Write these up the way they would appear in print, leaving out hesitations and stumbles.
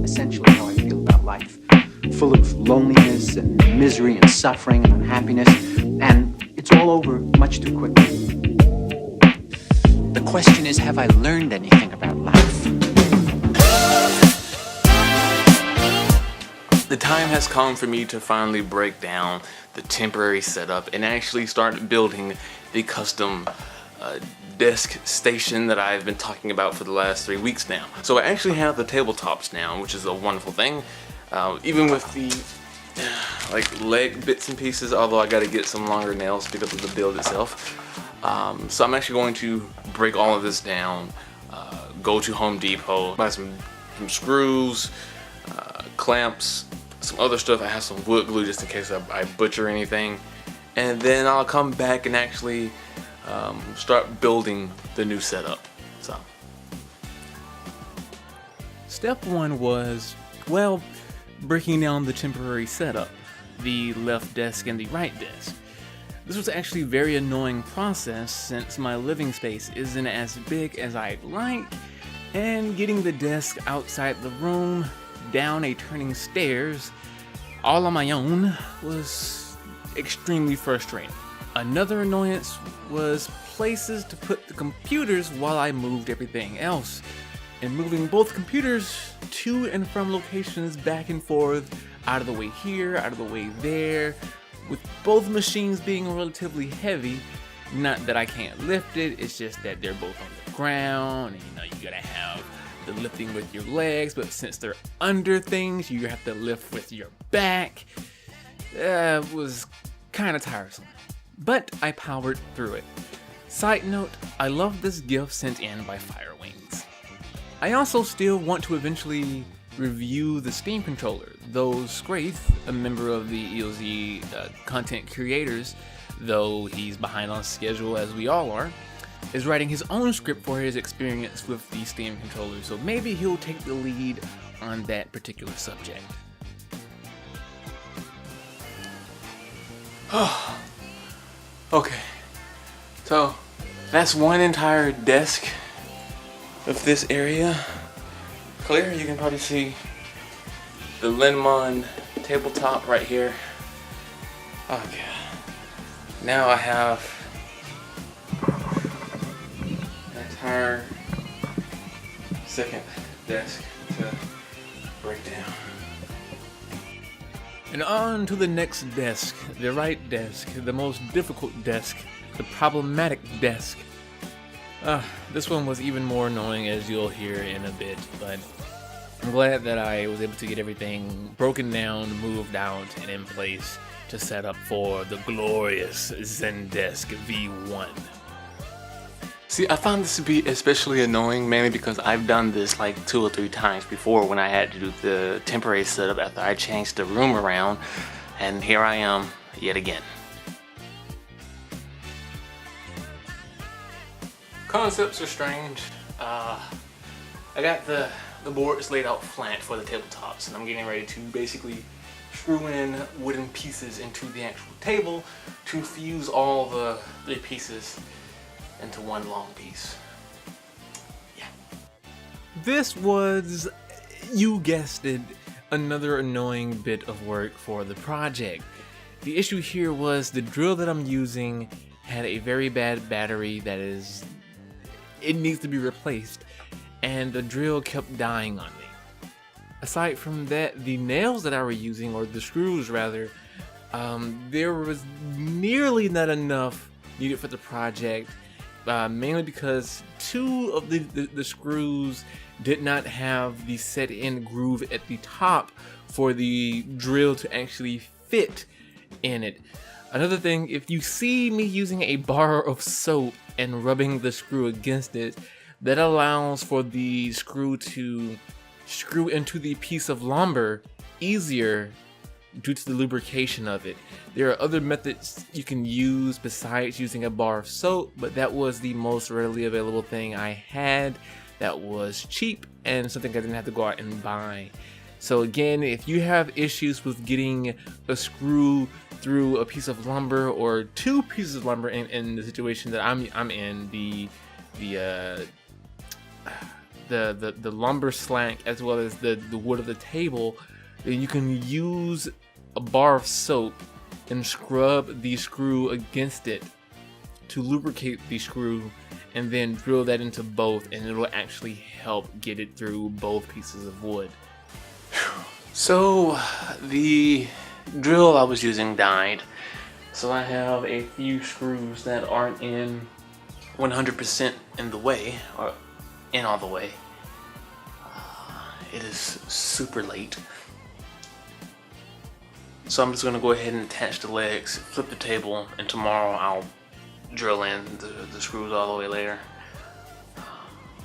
essentially how I feel about life. Full of loneliness and misery and suffering and unhappiness, and it's all over much too quickly. The question is, have I learned anything about life? The time has come for me to finally break down the temporary setup and actually start building the custom desk station that I've been talking about for the last 3 weeks now. So I actually have the tabletops now, which is a wonderful thing. Even with the like leg bits and pieces, although I got to get some longer nails because of the build itself. So I'm actually going to break all of this down, go to Home Depot, buy some screws, clamps, some other stuff. I have some wood glue just in case I butcher anything, and then I'll come back and actually start building the new setup. So step one was, well, breaking down the temporary setup, the left desk and the right desk. This was actually a very annoying process since my living space isn't as big as I'd like, and getting the desk outside the room, down a turning stairs, all on my own, was extremely frustrating. Another annoyance was places to put the computers while I moved everything else, and moving both computers to and from locations back and forth, out of the way here, out of the way there, with both machines being relatively heavy. Not that I can't lift it, it's just that they're both on the ground, and you gotta have the lifting with your legs, but since they're under things, you have to lift with your back. It was kind of tiresome, but I powered through it. Side note, I love this gift sent in by Firewings. I also still want to eventually review the Steam controller, though Scraith, a member of the EOZ content creators, though he's behind on schedule as we all are, is writing his own script for his experience with the Steam controller, so maybe he'll take the lead on that particular subject. okay, so that's one entire desk of this area. Clear, you can probably see the Linmon tabletop right here. Okay, now I have an entire second desk to break down. And on to the next desk, the right desk, the most difficult desk, the problematic desk. This one was even more annoying, as you'll hear in a bit, but I'm glad that I was able to get everything broken down, moved out, and in place to set up for the glorious Zendesk V1. See, I found this to be especially annoying, mainly because I've done this like 2 or 3 times before when I had to do the temporary setup after I changed the room around, and here I am yet again. Concepts are strange. I got the boards laid out flat for the tabletops, and I'm getting ready to basically screw in wooden pieces into the actual table to fuse all the 3 pieces into one long piece. Yeah. This was, you guessed it, another annoying bit of work for the project. The issue here was the drill that I'm using had a very bad battery it needs to be replaced, and the drill kept dying on me. Aside from that, the nails that I were using, or the screws rather, there was nearly not enough needed for the project, mainly because 2 of the screws did not have the set-in groove at the top for the drill to actually fit in it. Another thing, if you see me using a bar of soap and rubbing the screw against it, that allows for the screw to screw into the piece of lumber easier due to the lubrication of it. There are other methods you can use besides using a bar of soap, but that was the most readily available thing I had that was cheap and something I didn't have to go out and buy. So again, if you have issues with getting a screw through a piece of lumber or 2 pieces of lumber in the situation that I'm in, the the lumber slack as well as the wood of the table, then you can use a bar of soap and scrub the screw against it to lubricate the screw, and then drill that into both, and it'll actually help get it through both pieces of wood. So the drill I was using died, so I have a few screws that aren't in 100% in the way, or in all the way. It is super late, so I'm just gonna go ahead and attach the legs, flip the table, and tomorrow I'll drill in the screws all the way later.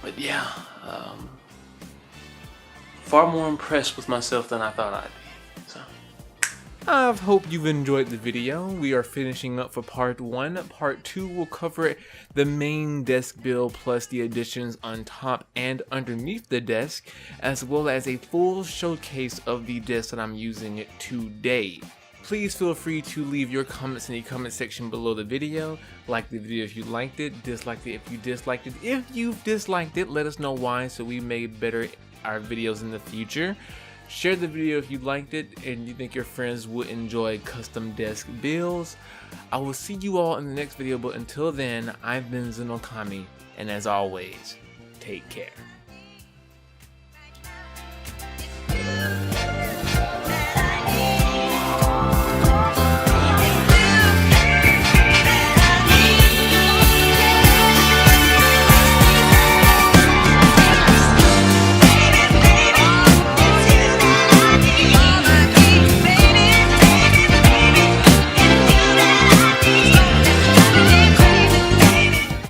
But yeah, far more impressed with myself than I thought I'd be. So I hope you've enjoyed the video. We are finishing up for part 1. Part 2 will cover the main desk build plus the additions on top and underneath the desk, as well as a full showcase of the desk that I'm using today. Please feel free to leave your comments in the comment section below the video. Like the video if you liked it, dislike it if you disliked it. If you've disliked it, let us know why so we may better our videos in the future. Share the video if you liked it and you think your friends would enjoy custom desk builds. I will see you all in the next video, but until then, I've been Zenokami, and as always, take care.